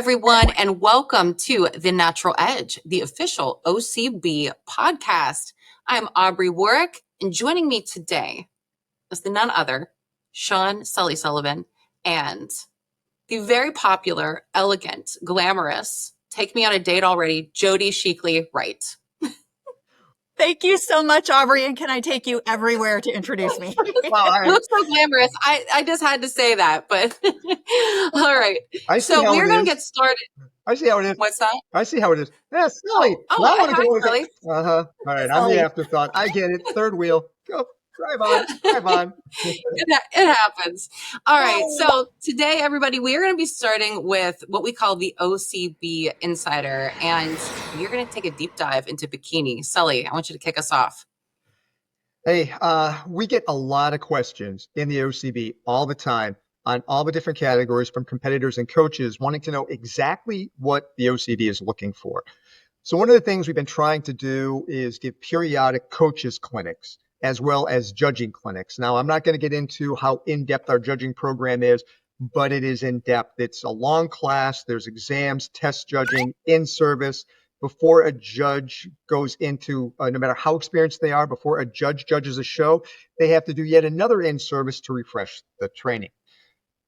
everyone, and welcome to The Natural Edge, the official OCB podcast. I'm Aubrey Warwick, and joining me today is the none other Sean Sully Sullivan and the very popular, elegant, glamorous, take me on a date already, Jody Sheekley Wright. Thank you so much, Aubrey. And can I take you everywhere to introduce me? Wow, you look so glamorous. I just had to say that, but all right. So we're going to get started. I see how it is. What's that? I see how it is. Yeah, Sully. Oh, hi, Sully. All right, I'm the afterthought. I get it. Third wheel. Go. Drive on. It happens. All right. So today, everybody, we are going to be starting with what we call the OCB Insider, and we're going to take a deep dive into bikini. Sully, I want you to kick us off. Hey, we get a lot of questions in the OCB all the time on all the different categories from competitors and coaches wanting to know exactly what the OCB is looking for. So one of the things we've been trying to do is give periodic coaches clinics as well as judging clinics. Now, I'm not going to get into how in-depth our judging program is, but it is in-depth. It's a long class. There's exams, test judging, in-service. Before a judge goes into, no matter how experienced they are, before a judge judges a show, they have to do yet another in-service to refresh the training.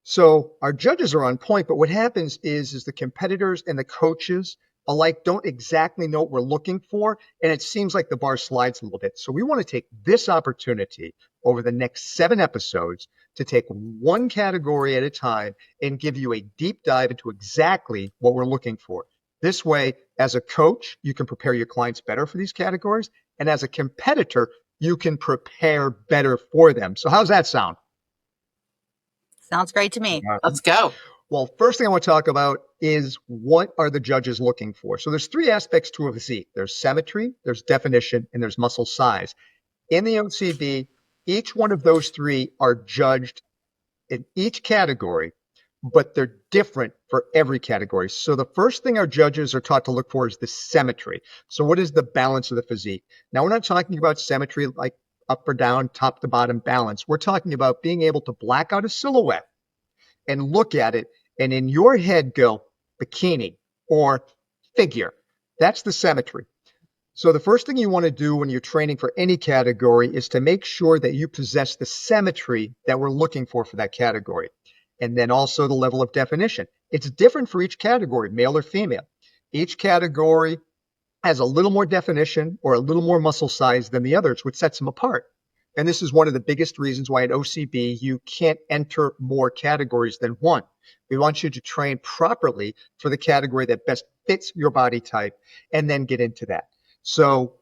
So our judges are on point, but what happens is the competitors and the coaches alike don't exactly know what we're looking for, and it seems like the bar slides a little bit. So we want to take this opportunity over the next 7 episodes to take one category at a time and give you a deep dive into exactly what we're looking for. This way, as a coach, you can prepare your clients better for these categories, and as a competitor, you can prepare better for them. So how's that sound? Sounds great to me. Let's go. Well, first thing I want to talk about is what are the judges looking for? So there's 3 aspects to a physique. There's symmetry, there's definition, and there's muscle size. In the OCB, each one of those 3 are judged in each category, but they're different for every category. So the first thing our judges are taught to look for is the symmetry. So what is the balance of the physique? Now, we're not talking about symmetry like up or down, top to bottom balance. We're talking about being able to black out a silhouette and look at it and in your head go bikini or figure. That's the symmetry. So the first thing you want to do when you're training for any category is to make sure that you possess the symmetry that we're looking for that category. And then also the level of definition. It's different for each category, male or female. Each category has a little more definition or a little more muscle size than the others, which sets them apart. And this is one of the biggest reasons why at OCB, you can't enter more categories than one. We want you to train properly for the category that best fits your body type and then get into that. So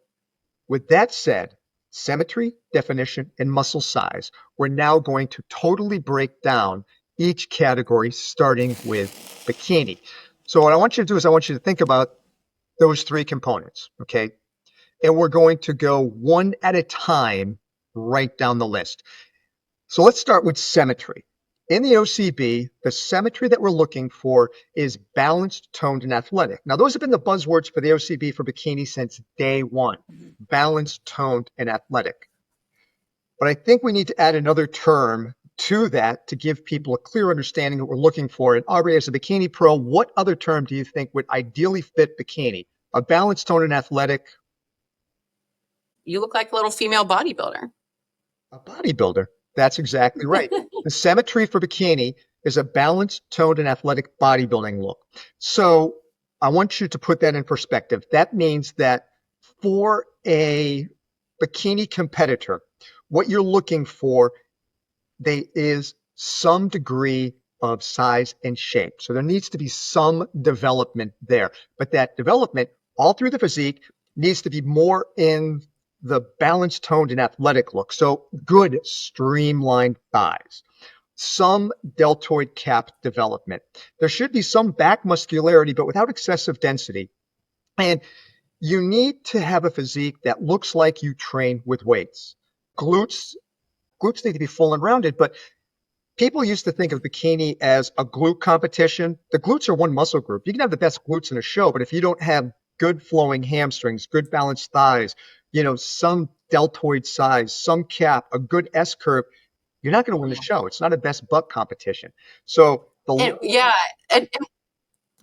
with that said, symmetry, definition, and muscle size, we're now going to totally break down each category starting with bikini. So what I want you to do is I want you to think about those 3 components, okay? And we're going to go one at a time right down the list. So let's start with symmetry. In the OCB, the symmetry that we're looking for is balanced, toned, and athletic. Now, those have been the buzzwords for the OCB for bikini since day one, balanced, toned, and athletic. But I think we need to add another term to that to give people a clear understanding of what we're looking for. And Aubrey, as a bikini pro, what other term do you think would ideally fit bikini? A balanced, toned, and athletic? You look like a little female bodybuilder. A bodybuilder. That's exactly right. The symmetry for bikini is a balanced, toned, and athletic bodybuilding look. So I want you to put that in perspective. That means that for a bikini competitor, what you're looking for is some degree of size and shape. So there needs to be some development there. But that development all through the physique needs to be more in the balanced, toned, and athletic look. So good streamlined thighs, some deltoid cap development. There should be some back muscularity, but without excessive density. And you need to have a physique that looks like you train with weights. Glutes need to be full and rounded, but people used to think of bikini as a glute competition. The glutes are one muscle group. You can have the best glutes in a show, but if you don't have good flowing hamstrings, good balanced thighs, some deltoid size, some cap, a good S curve, you're not going to win the show. It's not a best butt competition. So And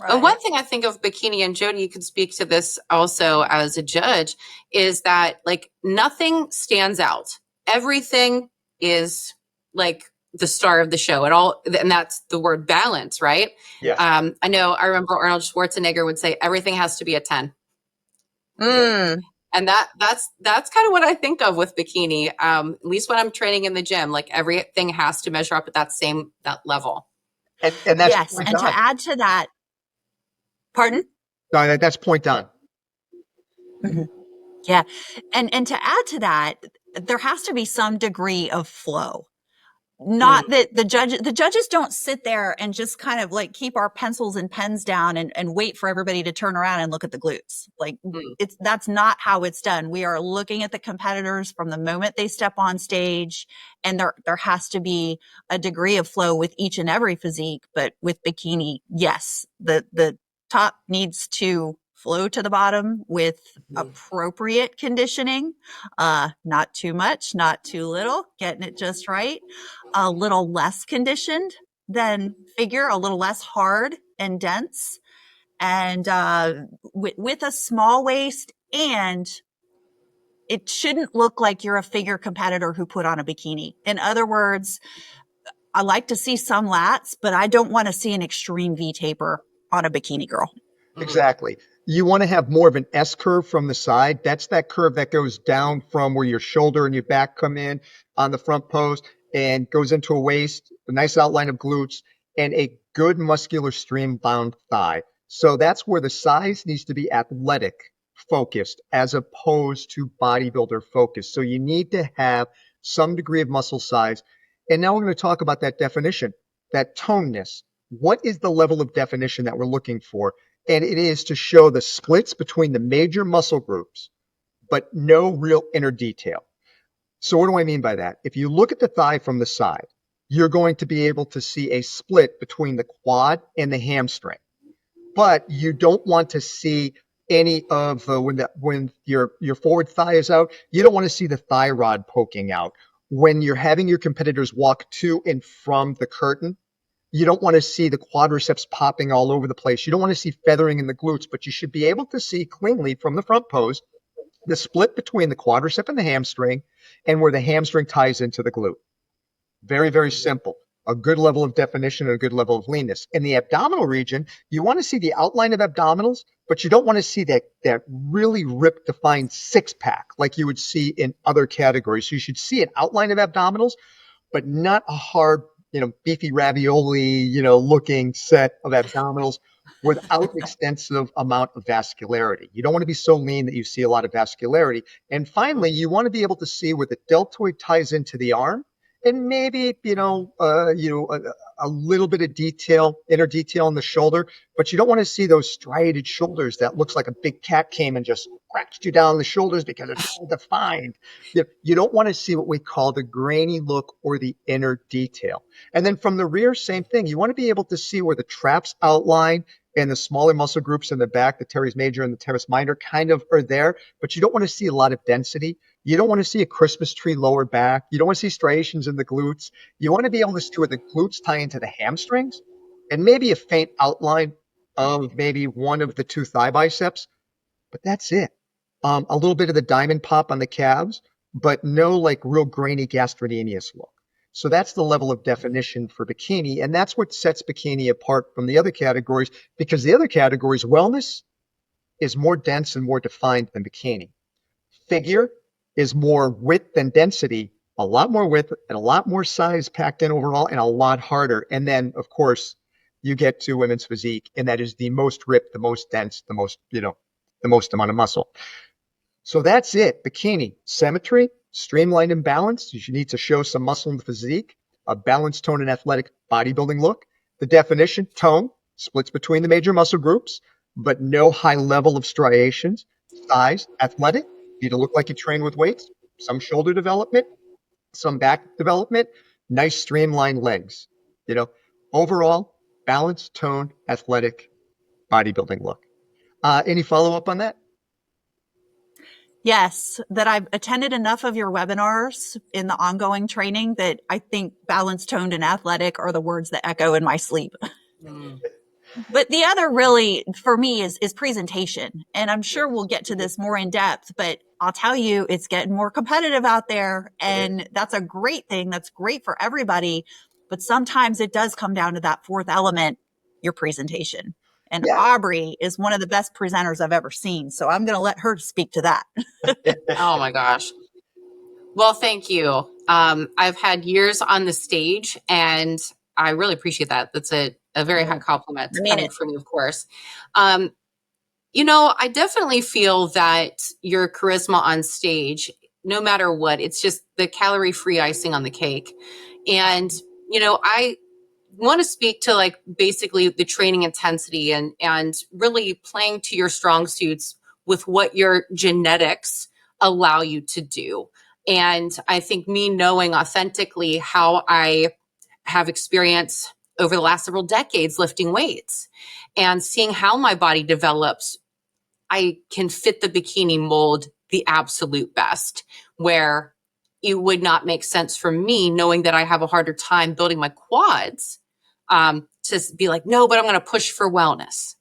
And one thing I think of bikini, and Jody, you could speak to this also as a judge, is that like nothing stands out. Everything is like the star of the show. And that's the word balance, right? Yes. I remember Arnold Schwarzenegger would say everything has to be a 10. And that's kind of what I think of with bikini. At least when I'm training in the gym, like everything has to measure up at that level. And that's yes. And to add to that, pardon? No, that's point on. Mm-hmm. Yeah. And to add to that, there has to be some degree of flow. Not that the judges don't sit there and just kind of like keep our pencils and pens down and wait for everybody to turn around and look at the glutes. Like that's not how it's done. We are looking at the competitors from the moment they step on stage, and there has to be a degree of flow with each and every physique. But with bikini, yes, the top needs to flow to the bottom with appropriate conditioning, not too much, not too little, getting it just right. A little less conditioned than figure, a little less hard and dense, and with a small waist. And it shouldn't look like you're a figure competitor who put on a bikini. In other words, I like to see some lats, but I don't want to see an extreme V taper on a bikini girl. Exactly. You want to have more of an S curve from the side. That's that curve that goes down from where your shoulder and your back come in on the front pose and goes into a waist, a nice outline of glutes, and a good muscular stream-bound thigh. So that's where the size needs to be athletic focused as opposed to bodybuilder focused. So you need to have some degree of muscle size. And now we're going to talk about that definition, that toneness. What is the level of definition that we're looking for? And it is to show the splits between the major muscle groups, but no real inner detail. So what do I mean by that? If you look at the thigh from the side, you're going to be able to see a split between the quad and the hamstring. But you don't want to see any of when your forward thigh is out, you don't want to see the thigh rod poking out. When you're having your competitors walk to and from the curtain, you don't want to see the quadriceps popping all over the place. You don't want to see feathering in the glutes, but you should be able to see cleanly from the front pose the split between the quadricep and the hamstring and where the hamstring ties into the glute. Very, very simple. A good level of definition and a good level of leanness. In the abdominal region, you want to see the outline of abdominals, but you don't want to see that really ripped, defined six-pack like you would see in other categories. So you should see an outline of abdominals, but not a hard, beefy ravioli, looking set of abdominals without extensive amount of vascularity. You don't want to be so lean that you see a lot of vascularity. And finally, you want to be able to see where the deltoid ties into the arm, and maybe, a little bit of detail, inner detail in the shoulder, but you don't want to see those striated shoulders that looks like a big cat came and just scratched you down the shoulders because it's all defined. You don't want to see what we call the grainy look or the inner detail. And then from the rear, same thing. You want to be able to see where the traps outline and the smaller muscle groups in the back, the teres major and the teres minor kind of are there, but you don't want to see a lot of density. You don't want to see a Christmas tree lower back. You don't want to see striations in the glutes. You want to be able to see where the glutes tie into the hamstrings and maybe a faint outline of maybe one of the two thigh biceps, but that's it. A little bit of the diamond pop on the calves, but no like real grainy gastrocnemius look. So that's the level of definition for bikini, and that's what sets bikini apart from the other categories, because the other categories, wellness is more dense and more defined than bikini. Figure is more width than density, a lot more width and a lot more size packed in overall and a lot harder. And then, of course, you get to women's physique, and that is the most ripped, the most dense, the most amount of muscle. So that's it. Bikini, symmetry, streamlined and balanced. You need to show some muscle in the physique, a balanced tone and athletic bodybuilding look. The definition, tone, splits between the major muscle groups, but no high level of striations. Size, athletic, need to look like you train with weights, some shoulder development, some back development, nice streamlined legs. Overall, balanced, toned, athletic bodybuilding look. Any follow-up on that? Yes, that I've attended enough of your webinars in the ongoing training that I think balanced, toned, and athletic are the words that echo in my sleep. But the other really for me is presentation. And I'm sure we'll get to this more in depth, but I'll tell you, it's getting more competitive out there. And that's a great thing. That's great for everybody. But sometimes it does come down to that fourth element, your presentation. And Yeah. Aubrey is one of the best presenters I've ever seen. So I'm going to let her speak to that. Oh my gosh. Well, thank you. I've had years on the stage, and I really appreciate that. That's a very high compliment coming from you, of course. I definitely feel that your charisma on stage, no matter what, it's just the calorie-free icing on the cake. And, I want to speak to like basically the training intensity and really playing to your strong suits with what your genetics allow you to do. And I think me knowing authentically how I have experience over the last several decades lifting weights and seeing how my body develops, I can fit the bikini mold the absolute best, where it would not make sense for me, knowing that I have a harder time building my quads, to be like, no, but I'm going to push for wellness.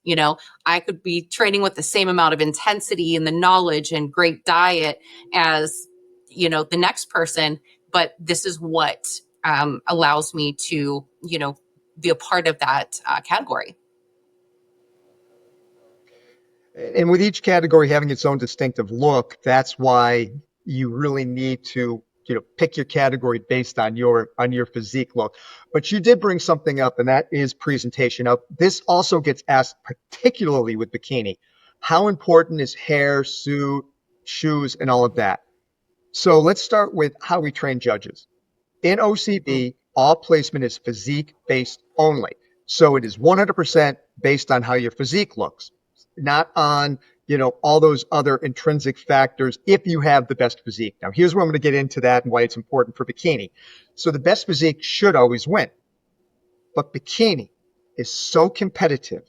I could be training with the same amount of intensity and the knowledge and great diet as, the next person. But this is what allows me to, be a part of that category. And with each category having its own distinctive look, that's why you really need to, pick your category based on your physique look. But you did bring something up, and that is presentation. Now, this also gets asked particularly with bikini. How important is hair, suit, shoes, and all of that? So let's start with how we train judges. In OCB, all placement is physique-based only. So it is 100% based on how your physique looks, not on, all those other intrinsic factors if you have the best physique. Now, here's where I'm going to get into that and why it's important for bikini. So the best physique should always win. But bikini is so competitive,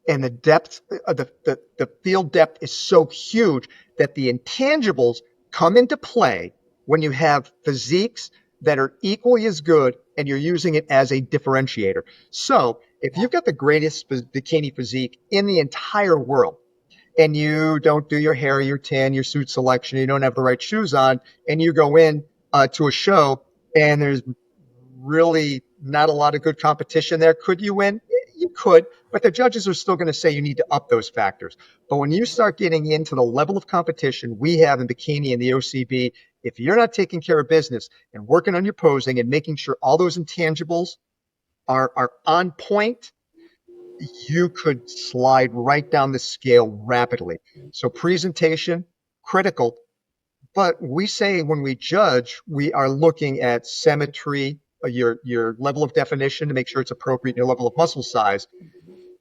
and the depth, the field depth is so huge that the intangibles come into play when you have physiques that are equally as good and you're using it as a differentiator. So if you've got the greatest bikini physique in the entire world, and you don't do your hair, your tan, your suit selection, you don't have the right shoes on, and you go in to a show and there's really not a lot of good competition there, could you win? You could, but the judges are still going to say you need to up those factors. But when you start getting into the level of competition we have in bikini and the OCB, if you're not taking care of business and working on your posing and making sure all those intangibles are on point, you could slide right down the scale rapidly. So presentation, critical. But we say when we judge, we are looking at symmetry, your level of definition to make sure it's appropriate, your level of muscle size.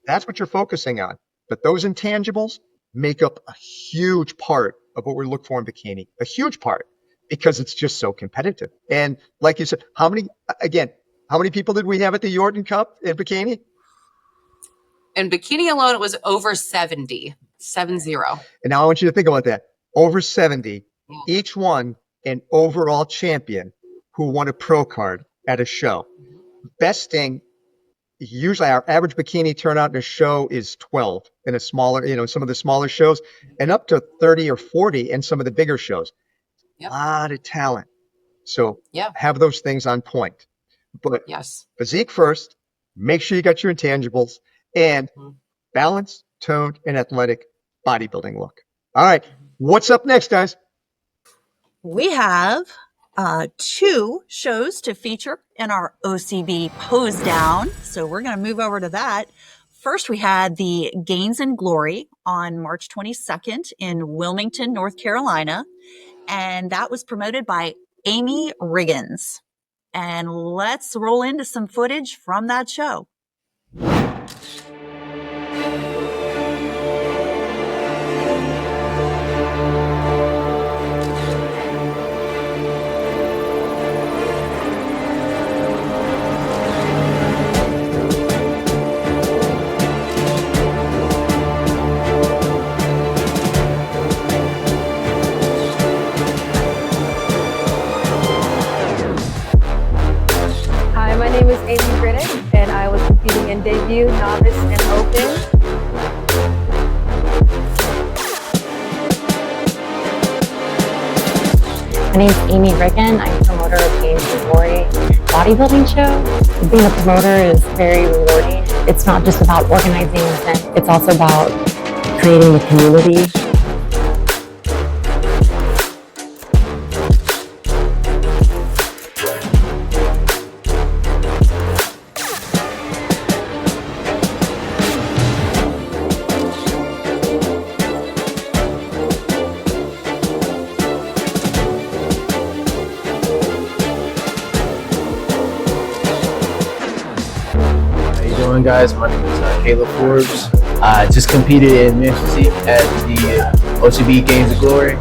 That's what you're focusing on. But those intangibles make up a huge part of what we look for in bikini, a huge part, because it's just so competitive. And like you said, how many people did we have at the Jordan Cup in bikini? In bikini alone, it was over 70. And now I want you to think about that. Over 70, each one an overall champion who won a pro card at a show. Besting, usually our average bikini turnout in a show is 12 in a smaller, some of the smaller shows, and up to 30 or 40 in some of the bigger shows. Yep. A lot of talent. So yeah, have those things on point. But yes, physique first, make sure you got your intangibles, and balanced, toned, and athletic bodybuilding look. All right. What's up next, guys? We have 2 shows to feature in our OCB Pose Down. So we're going to move over to that. First, we had the Gains and Glory on March 22nd in Wilmington, North Carolina. And that was promoted by Amy Riggins. And let's roll into some footage from that show. Hi, my name is Amy Griddick, and I was competing in debut, novice, and open My name's Amy Riggin. I'm promoter of Games and Glory bodybuilding show. Being a promoter is very rewarding. It's not just about organizing an event, it's also about creating a community. Guys, my name is Caleb Forbes. I just competed in Physique at the OCB Games of Glory.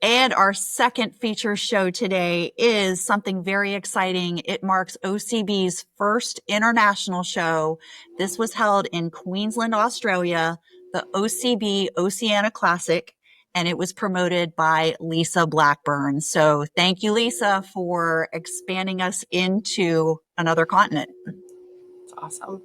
And our second feature show today is something very exciting. It marks OCB's first international show. This was held in Queensland, Australia, the OCB Oceania Classic, and it was promoted by Lisa Blackburn. So thank you, Lisa, for expanding us into another continent. It's awesome.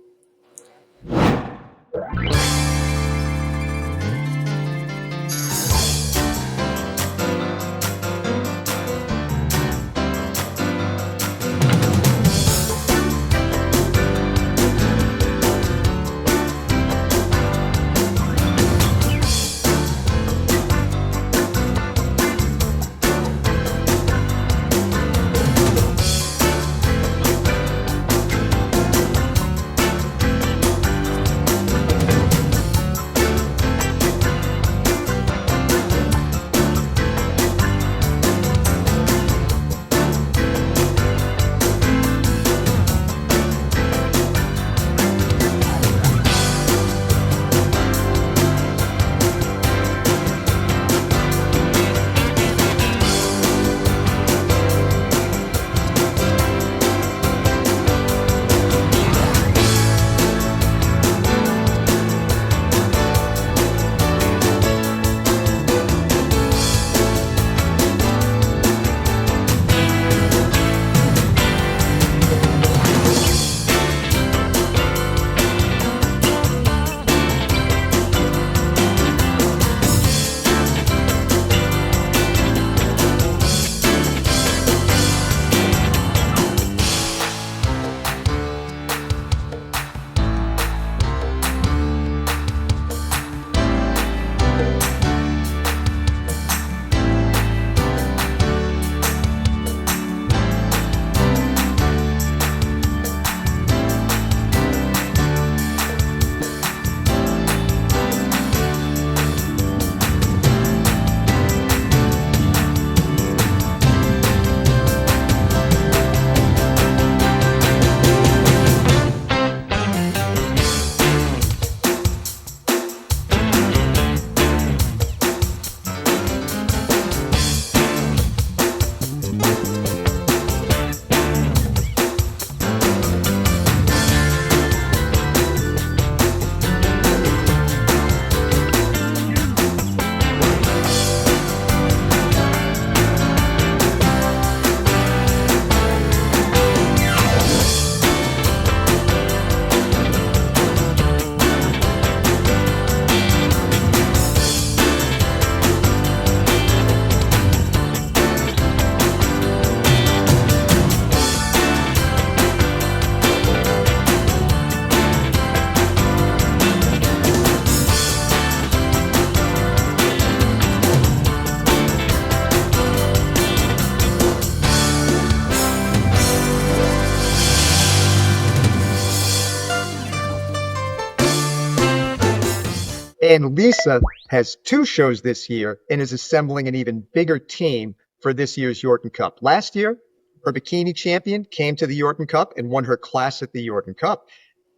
And Lisa has 2 shows this year and is assembling an even bigger team for this year's Yorton Cup. Last year, Her bikini champion came to the Yorton Cup and won her class at the Yorton Cup.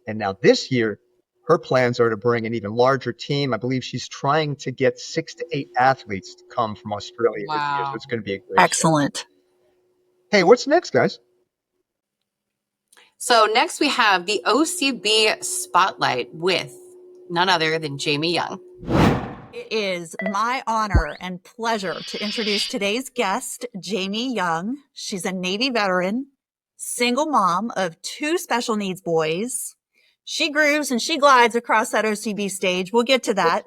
And now this year, her plans are to bring an even larger team. I believe she's trying to get 6 to 8 athletes to come from Australia this year. So Wow. it's going to be a great show. Excellent. Hey, what's next, guys? So next we have the OCB Spotlight with none other than Jamie Young. It is my honor and pleasure to introduce today's guest, Jamie Young. She's a Navy veteran, single mom of 2 special needs boys. She grooves and she glides across that OCB stage. We'll get to that.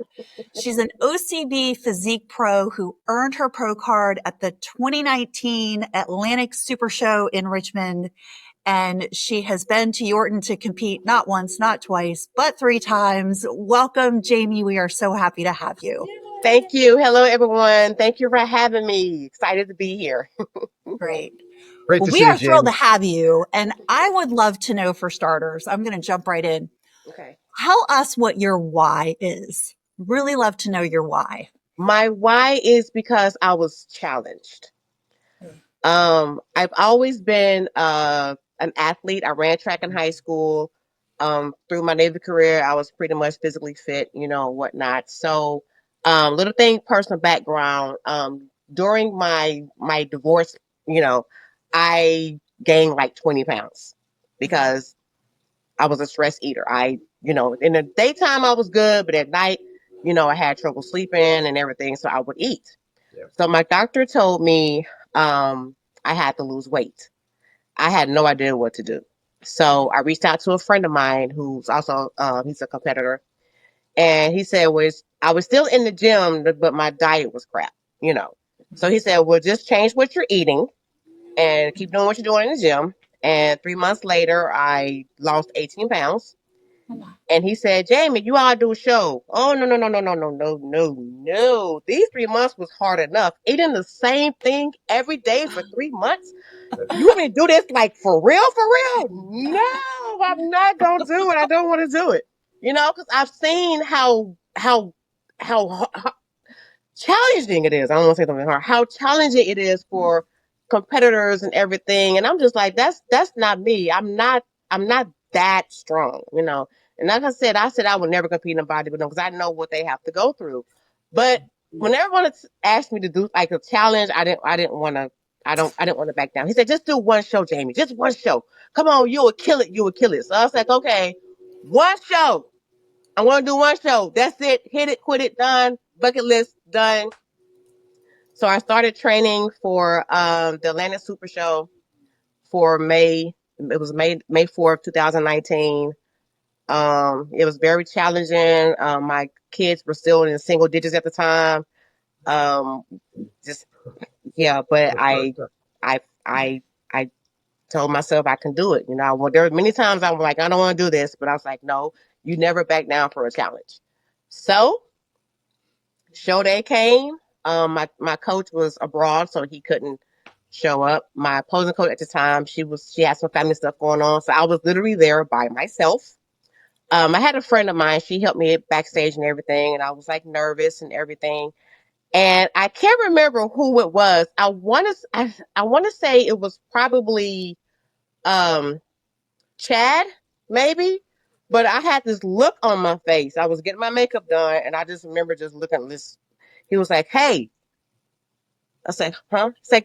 She's an OCB Physique Pro who earned her pro card at the 2019 Atlantic Super Show in Richmond. And she has been to Yorton to compete not once, not twice, but 3 times. Welcome, Jamie. We are so happy to have you. Thank you. Hello, everyone. Thank you for having me. Excited to be here. Great. Great Well, to we see are you, thrilled to Jamie. have you. And I would love to know, for starters, I'm going to jump right in. Okay. Tell us what your why is. Really love to know your why. My why is because I was challenged. I've always been an athlete. I ran track in high school. Through my Navy career, I was pretty much physically fit, whatnot. So, little thing, personal background. During my divorce, I gained like 20 pounds because I was a stress eater. In the daytime I was good, but at night, I had trouble sleeping and everything. So I would eat. Yeah. So my doctor told me I had to lose weight. I had no idea what to do. So I reached out to a friend of mine who's also, he's a competitor. And he said, I was still in the gym, but my diet was crap, So he said, well, just change what you're eating and keep doing what you're doing in the gym. And 3 months later, I lost 18 pounds. And he said, Jamie, you ought to do a show. Oh, no, no, no, no, no, no, no, no, no. These 3 months was hard enough. Eating the same thing every day for 3 months. You want me to do this like for real, for real? No, I'm not going to do it. I don't want to do it. Because I've seen how challenging it is. I don't want to say something hard. How challenging it is for competitors and everything. And I'm just like, that's not me. I'm not that strong, And like I said I would never compete in bodybuilding because I know what they have to go through. But when everyone asked me to do like a challenge, I didn't want to back down. He said, just do one show, Jamie. Just one show. Come on, you will kill it. You will kill it. So I was like, okay, one show. I want to do one show. That's it. Hit it, quit it, done. Bucket list, done. So I started training for the Atlanta Super Show for May. It was May 4th, 2019. It was very challenging. My kids were still in single digits at the time. But I told myself I can do it. There were many times I was like, I don't want to do this, but I was like, no, you never back down for a challenge. So show day came. My coach was abroad, so he couldn't show up. My opposing coach at the time, she had some family stuff going on, so I was literally there by myself. I had a friend of mine. She helped me backstage and everything, and I was like nervous and everything. And I can't remember who it was. I want to say it was probably Chad, maybe. But I had this look on my face. I was getting my makeup done, and I just remember just looking at this. He was like, hey. I said, huh? He said,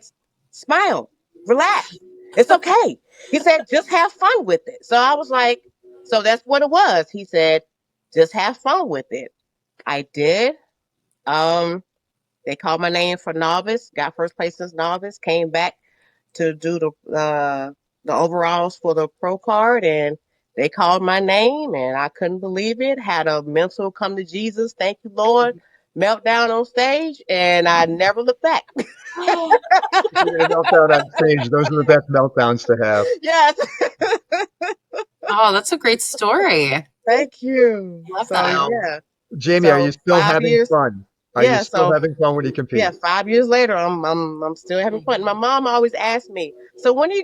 smile, relax. It's okay. He said, just have fun with it. So I was like, so that's what it was. He said, just have fun with it. I did. They called my name for novice, got first place as novice, came back to do the overalls for the pro card, and they called my name, and I couldn't believe it. Had a mental come to Jesus, thank you, Lord, meltdown on stage, and I never looked back. Meltdown on stage. Those are the best meltdowns to have. Yes. Oh, that's a great story. Thank you. Love So, that. yeah. Jamie, So, are you still 5 having years- fun? Are Yeah, you still so- having fun when you compete? Yeah, 5 years later, I'm still having fun. My mom always asked me, so when are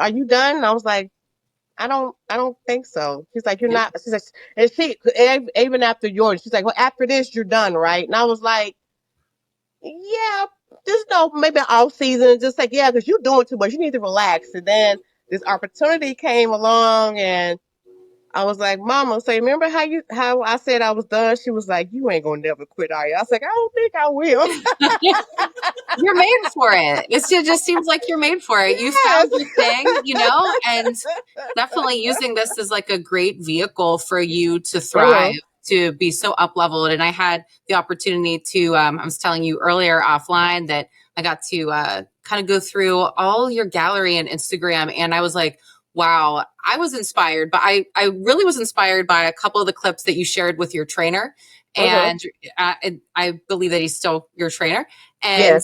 you done? And I was like, I don't think so. She's like, you're not. She's like, and even after yours, she's like, well, after this, you're done, right? And I was like, yeah, just know maybe off season, just like, yeah, because you're doing too much. You need to relax. And then this opportunity came along, and I was like, Mama, so remember how I said I was done? She was like, you ain't gonna never quit, are you? I was like, I don't think I will. You're made for it. It just seems like you're made for it. You found your thing, and definitely using this as like a great vehicle for you to thrive, to be so up leveled. And I had the opportunity to, I was telling you earlier offline that I got to kind of go through all your gallery and Instagram. And I was like, wow, I was inspired, but I really was inspired by a couple of the clips that you shared with your trainer. And I believe that he's still your trainer. And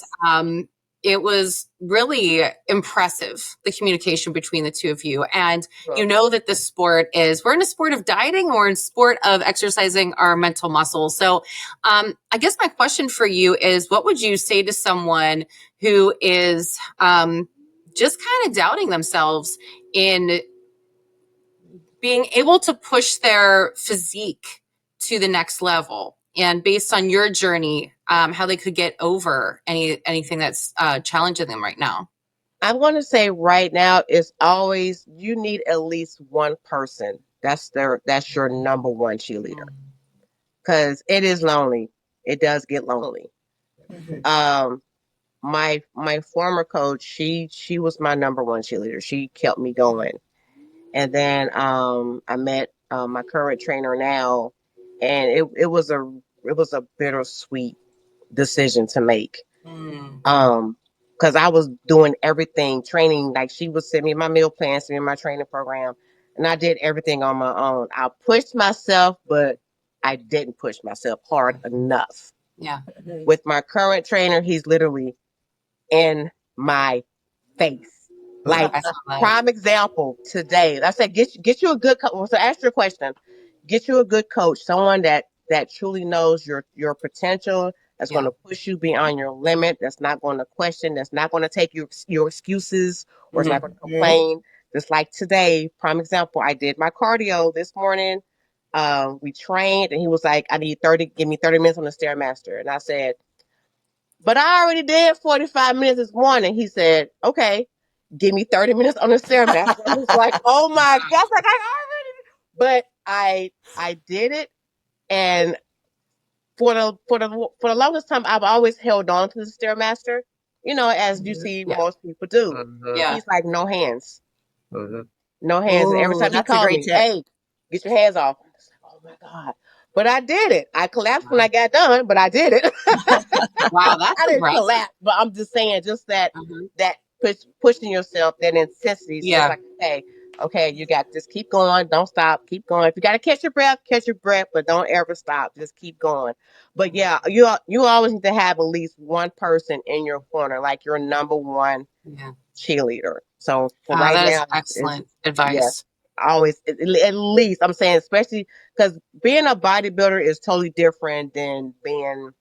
it was really impressive, the communication between the two of you. And you know that this sport we're in a sport of dieting, or in sport of exercising our mental muscles. So I guess my question for you is, what would you say to someone who is just kind of doubting themselves in being able to push their physique to the next level, and based on your journey, how they could get over anything that's challenging them right now? I want to say right now is always, you need at least one person. That's your number one cheerleader, because it is lonely. It does get lonely. My former coach, she was my number one cheerleader. She kept me going. And then I met my current trainer now, and it was a bittersweet decision to make. Because I was doing everything, training, like she would send me my meal plan, send me my training program, and I did everything on my own. I pushed myself, but I didn't push myself hard enough. Yeah. With my current trainer, he's literally in my face. Like, prime example today. I said, get you a good coach. So ask your question. Get you a good coach, someone that truly knows your potential, that's going to push you beyond your limit, that's not going to question, that's not going to take your excuses, or it's not going to complain. Just like today, prime example, I did my cardio this morning. We trained, and he was like, give me 30 minutes on the Stairmaster. And I said, but I already did 45 minutes this morning. He said, okay, give me 30 minutes on the Stairmaster. I was like, oh my gosh, like I already, but I did it. And for the longest time, I've always held on to the Stairmaster, as you see most people do. He's like, no hands. No hands. Ooh, and every time he called me, hey, get your hands off. I was like, oh my God. But I did it. I collapsed when I got done, but I did it. Wow, that's I didn't impressive. collapse, but I'm just saying, just that pushing yourself, that intensity. Just like, okay, you got, just keep going, don't stop, keep going. If you got to catch your breath, but don't ever stop. Just keep going. But yeah, you always need to have at least one person in your corner, like your number one cheerleader. So for right that now, is excellent advice. Always, at least, I'm saying, especially because being a bodybuilder is totally different than being,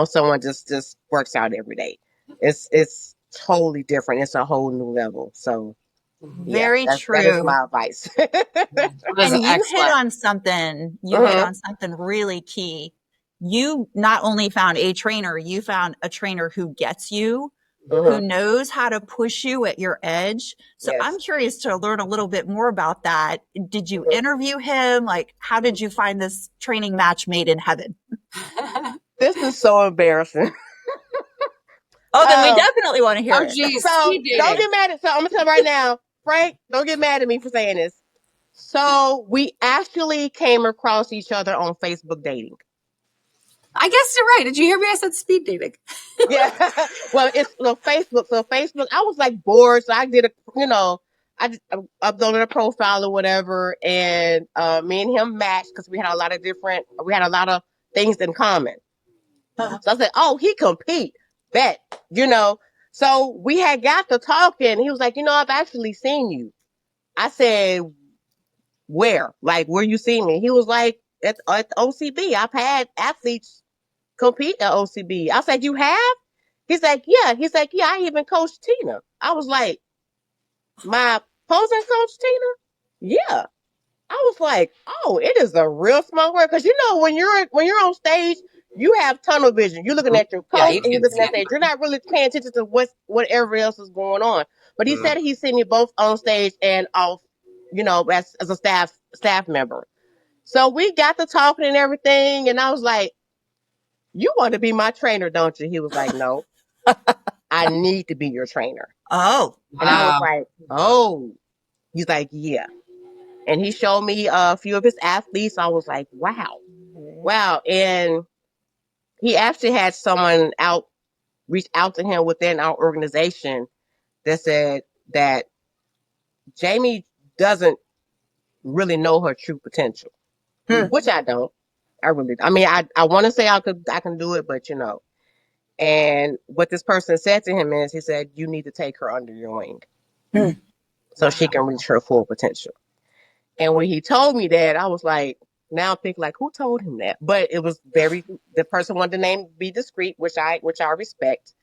someone just works out every day. It's totally different. It's a whole new level. So very true. That is my advice. And you hit on something. You hit on something really key. You not only found a trainer, you found a trainer who gets you, who knows how to push you at your edge. So I'm curious to learn a little bit more about that. Did you interview him? Like, how did you find this training match made in heaven? This is so embarrassing. Oh, then we definitely want to hear it. Geez, so don't get mad so I'm gonna tell you right now, Frank, don't get mad at me for saying this. So we actually came across each other on Facebook dating. I guess you're right. Did you hear me? I said speed dating. Yeah. Well, it's Facebook. So Facebook, I was like bored. So I did I just uploaded a profile or whatever. And me and him matched because we had a lot of things in common. So I said, oh, he compete. Bet, So we had got to talking. He was like, I've actually seen you. I said, where? Like, where you seen me? He was like, at the OCB. I've had athletes compete at OCB. I said, you have? He's like, yeah. He's like, yeah, I even coached Tina. I was like, my posing coach Tina? Yeah. I was like, oh, it is a real small word. Because when you're on stage, you have tunnel vision. You're looking at your Yeah, coach you and you're can looking see at stage. You're not really paying attention to whatever else is going on. But he said he's seen you both on stage and off, as a staff member. So we got to talking and everything, and I was like, "You want to be my trainer, don't you?" He was like, "No, I need to be your trainer." Oh, And I was Wow. like, "Oh." He's like, "Yeah." And he showed me a few of his athletes. I was like, wow. And he actually had someone reach out to him within our organization that said that Jamie doesn't really know her true potential, which I don't. I want to say I can do it, but And what this person said to him is, he said, you need to take her under your wing so she can reach her full potential. And when he told me that, I was like, now I'm thinking like, who told him that? But it was the person wanted the name be discreet, which I respect.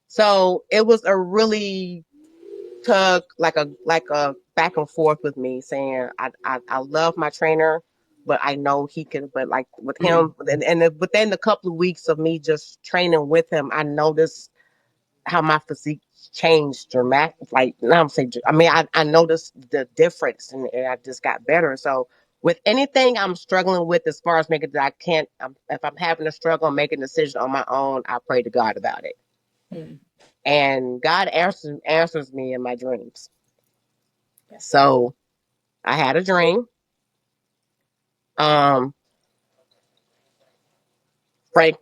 So it was a really took like a back and forth with me saying, I love my trainer, but I know he can, but like with him and within a couple of weeks of me just training with him, I noticed how my physique changed dramatically. Like now I'm saying, I noticed the difference and I just got better. So with anything I'm struggling with, as far as making that if I'm having a struggle, making a decision on my own, I pray to God about it. And God answers me in my dreams. So I had a dream. Frank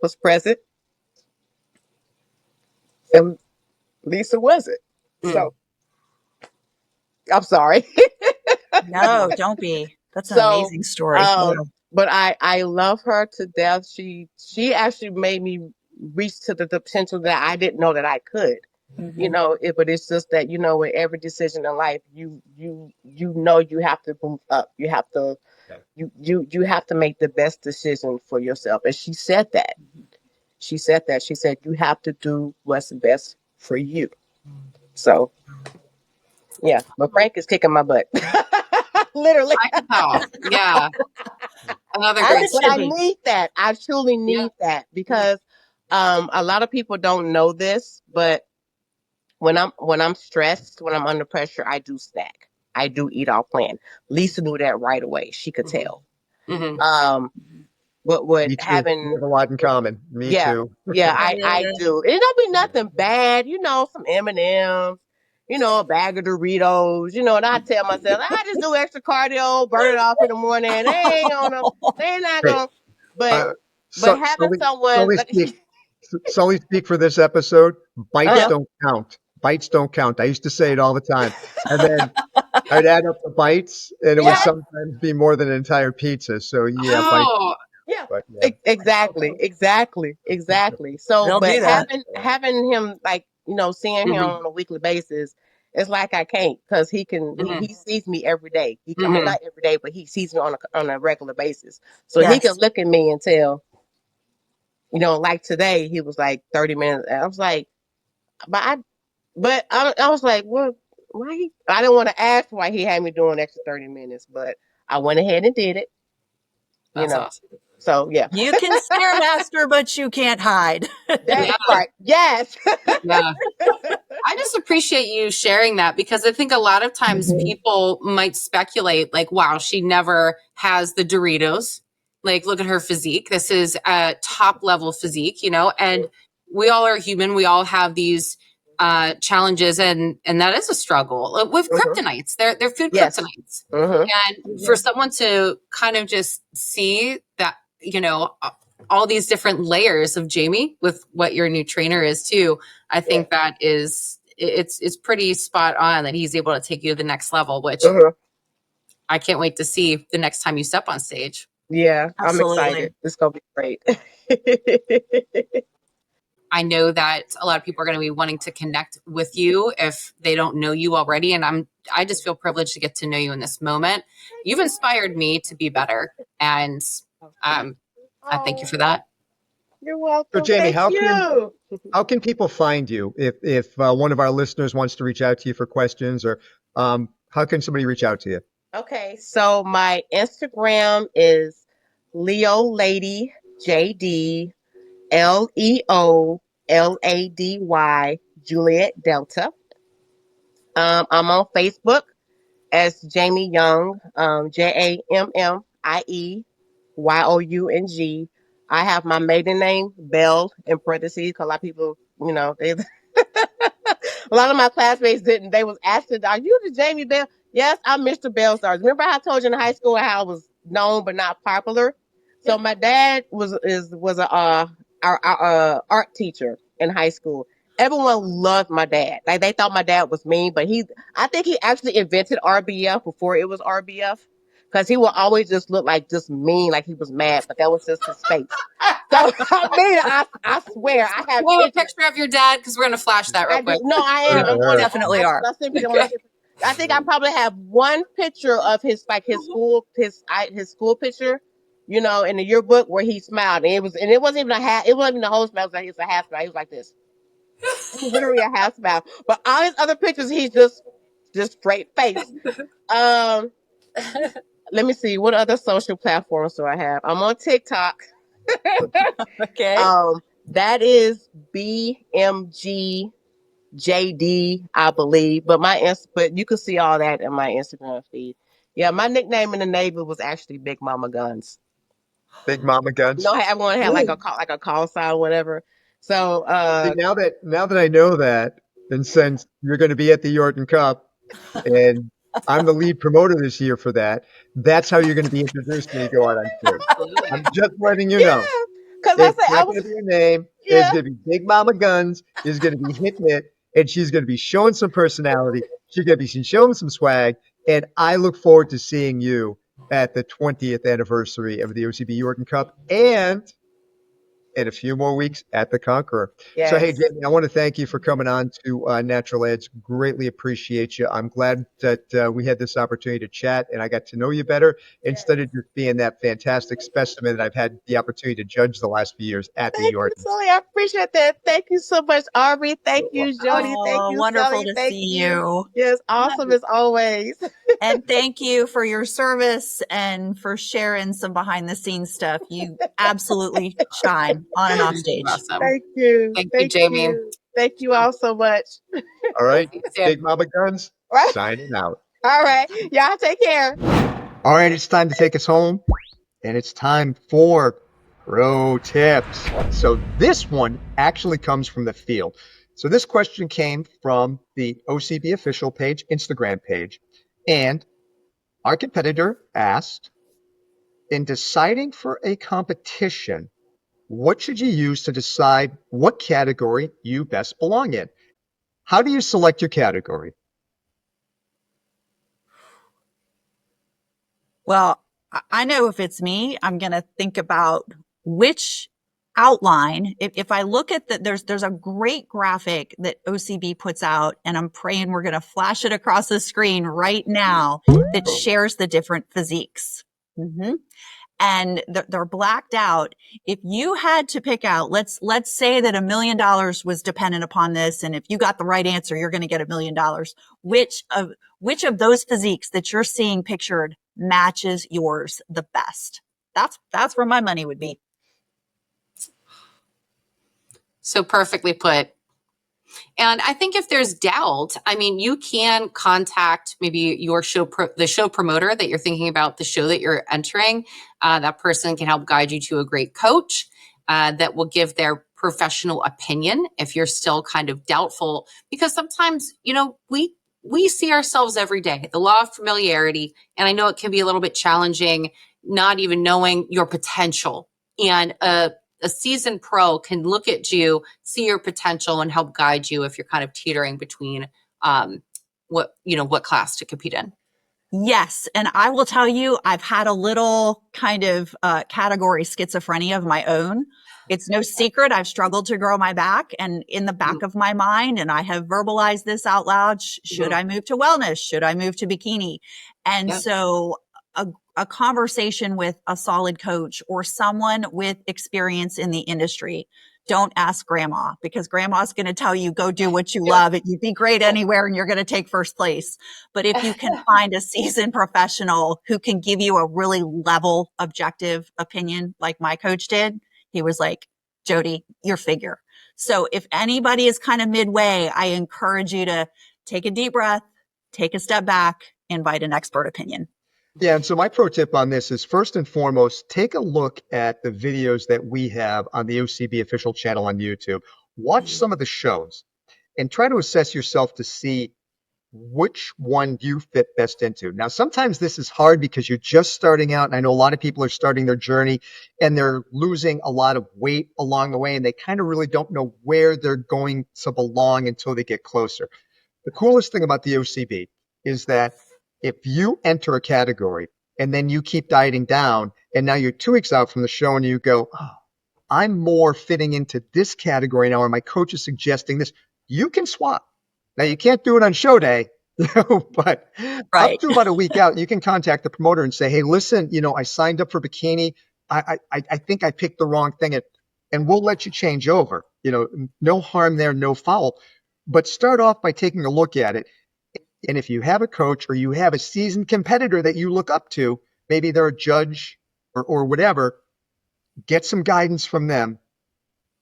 was present. And Lisa wasn't. So I'm sorry. no, don't be. That's an So, amazing story. But I love her to death. She actually made me reach to the potential that I didn't know that I could. But it's just that with every decision in life, you have to move up. You have to you have to make the best decision for yourself. And she said that. She said you have to do what's best for you. So yeah, but Frank is kicking my butt. Literally. I can tell. Yeah. Another great But I story. need that. I truly need that because a lot of people don't know this, but when I'm stressed, when I'm under pressure, I do snack. I do eat off plan. Lisa knew that right away. She could tell. But Me too. having We have a lot in common. Me too. Yeah, I do. It don't be nothing bad, some M&Ms, a bag of Doritos, and I tell myself, I just do extra cardio, burn it off in the morning. They ain't not gonna, but having someone Sully speak for this episode. Bites don't count. Bites don't count. I used to say it all the time. And then I'd add up the bites and it would sometimes be more than an entire pizza. So yeah, bites. Yeah, But, yeah. exactly. So, They'll but do that. having him seeing him on a weekly basis, it's like I can't because he can. He sees me every day. I mean, not every day, but he sees me on a regular basis. So he can look at me and tell. Like today, he was like 30 minutes. I was like, I was like, well, why? I didn't want to ask why he had me doing extra 30 minutes, but I went ahead and did it. That's awesome. So yeah, You can stairmaster, but you can't hide. that's right. Yes. Yeah. I just appreciate you sharing that because I think a lot of times people might speculate like, wow, she never has the Doritos. Like, look at her physique. This is a top level physique, and we all are human. We all have these challenges and that is a struggle with kryptonites. They're food kryptonites. And for someone to kind of just see that, all these different layers of Jamie with what your new trainer is too, I think that is, it's pretty spot on that he's able to take you to the next level, which I can't wait to see the next time you step on stage. Yeah, Absolutely. I'm excited. It's going to be great. I know that a lot of people are going to be wanting to connect with you if they don't know you already. And I just feel privileged to get to know you in this moment. You've inspired me to be better. And I thank you for that. You're welcome. So Jamie, Thank how can people find you if one of our listeners wants to reach out to you for questions or how can somebody reach out to you? Okay, so my Instagram is Leo Lady JD. LEOLADY Juliet Delta. I'm on Facebook as Jamie Young, JammieYoung. I have my maiden name, Bell, in parentheses, because a lot of people, they a lot of my classmates didn't. They was asking, "Are you the Jamie Bell?" Yes, I'm Mr. Bell Stars. Remember how I told you in high school how I was known but not popular? So my dad was a our art teacher in high school. Everyone loved my dad. Like they thought my dad was mean, but I think he actually invented RBF before it was RBF, because he would always just look like just mean, like he was mad, but that was just his face. So I swear I have We have a pictures. picture of your dad because we're going to flash that real I do. quick. No, I am. Yeah, I'm all going right. Definitely are. I think I probably have one picture of his school picture, in the yearbook where he smiled. And it wasn't even a half. It wasn't even a whole smile. It was a half smile. He was like this. It was literally a half smile. But all his other pictures, he's just straight face. Um, Let me see. What other social platforms do I have? I'm on TikTok. Okay. That is BMG JD, I believe, but you can see all that in my Instagram feed. Yeah, my nickname in the Navy was actually Big Mama Guns. Big Mama Guns. Everyone had like a call sign, or whatever. So, See, now that I know that, and since you're going to be at the Yorton Cup, and I'm the lead promoter this year for that, that's how you're going to be introduced when you go out on tour. Absolutely. I'm just letting you yeah, know. because I It's said I not was, going to be a name. yeah, It's going to be Big Mama Guns. Is going to be hitting it, and she's going to be showing some personality. She's going to be showing some swag, and I look forward to seeing you at the 20th anniversary of the OCB Yorton Cup and in a few more weeks at the Conqueror. yes. So, hey, Jamie, I want to thank you for coming on to Natural Edge. Greatly appreciate you. I'm glad that we had this opportunity to chat and I got to know you better instead of just being that fantastic specimen that I've had the opportunity to judge the last few years at the Thank you, Yorton. Sully. I appreciate that. Thank you so much, Aubrey. Thank you, Jody. Thank Oh, you, wonderful Sully. to Thank see you. you. Yes, awesome as always. And thank you for your service and for sharing some behind the scenes stuff. You absolutely shine on and off stage. Awesome. Thank you. Thank you, Jamie. Thank you all so much. All right, See you soon. Big Mama Guns, Right. signing out. All right. Y'all take care. All right, it's time to take us home, and it's time for pro tips. So this one actually comes from the field. So this question came from the OCB official page, Instagram page, and our competitor asked, in deciding for a competition, what should you use to decide what category you best belong in? How do you select your category? Well, I know if it's me, I'm going to think about which outline. If I look at there's a great graphic that OCB puts out, and I'm praying we're going to flash it across the screen right now that shares the different physiques. And they're blacked out. If you had to pick out, let's say that $1 million was dependent upon this, and if you got the right answer, you're going to get $1 million. Which of those physiques that you're seeing pictured matches yours the best? That's where my money would be. So perfectly put. And I think if there's doubt, I mean, you can contact maybe your the show promoter that you're thinking about, the show that you're entering. That person can help guide you to a great coach that will give their professional opinion if you're still kind of doubtful. Because sometimes, we see ourselves every day, the law of familiarity. And I know it can be a little bit challenging, not even knowing your potential. And a seasoned pro can look at you, see your potential, and help guide you if you're kind of teetering between what class to compete in. Yes. And I will tell you, I've had a little kind of category schizophrenia of my own. It's no secret. I've struggled to grow my back, and in the back of my mind, and I have verbalized this out loud. Should I move to wellness? Should I move to bikini? And so a conversation with a solid coach or someone with experience in the industry. Don't ask grandma, because grandma's going to tell you, go do what you love. You'd be great anywhere and you're going to take first place. But if you can find a seasoned professional who can give you a really level, objective opinion, like my coach did, he was like, Jody, your figure. So if anybody is kind of midway, I encourage you to take a deep breath, take a step back, invite an expert opinion. Yeah, and so my pro tip on this is first and foremost, take a look at the videos that we have on the OCB official channel on YouTube. Watch some of the shows and try to assess yourself to see which one you fit best into. Now, sometimes this is hard because you're just starting out, and I know a lot of people are starting their journey and they're losing a lot of weight along the way, and they kind of really don't know where they're going to belong until they get closer. The coolest thing about the OCB is that if you enter a category and then you keep dieting down, and now you're 2 weeks out from the show and you go, oh, I'm more fitting into this category now, or my coach is suggesting this, you can swap. Now, you can't do it on show day, but up to about a week out, you can contact the promoter and say, hey, listen, I signed up for bikini. I think I picked the wrong thing, and we'll let you change over. No harm there, no foul. But start off by taking a look at it. And if you have a coach or you have a seasoned competitor that you look up to, maybe they're a judge or whatever, get some guidance from them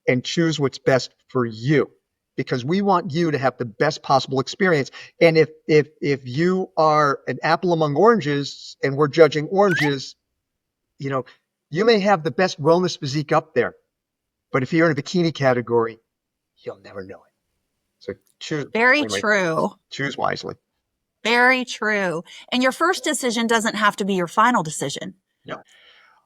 and choose what's best for you, because we want you to have the best possible experience. And if you are an apple among oranges and we're judging oranges, you may have the best wellness physique up there, but if you're in a bikini category, you'll never know it. So choose. Very true. Choose wisely. Very true. And your first decision doesn't have to be your final decision. No.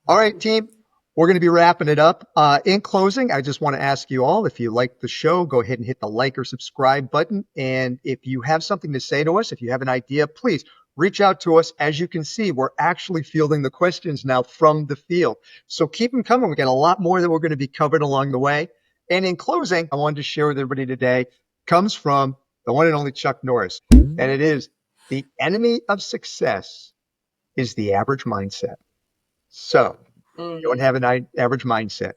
All right, team. We're going to be wrapping it up. In closing, I just want to ask you all, if you like the show, go ahead and hit the like or subscribe button. And if you have something to say to us, if you have an idea, please reach out to us. As you can see, we're actually fielding the questions now from the field. So keep them coming. We got a lot more that we're going to be covered along the way. And in closing, I wanted to share with everybody today comes from the one and only Chuck Norris. And it is, the enemy of success is the average mindset. So don't have an average mindset.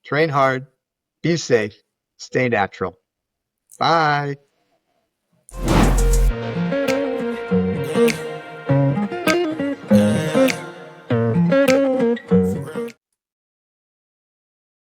Train hard, be safe, stay natural. Bye.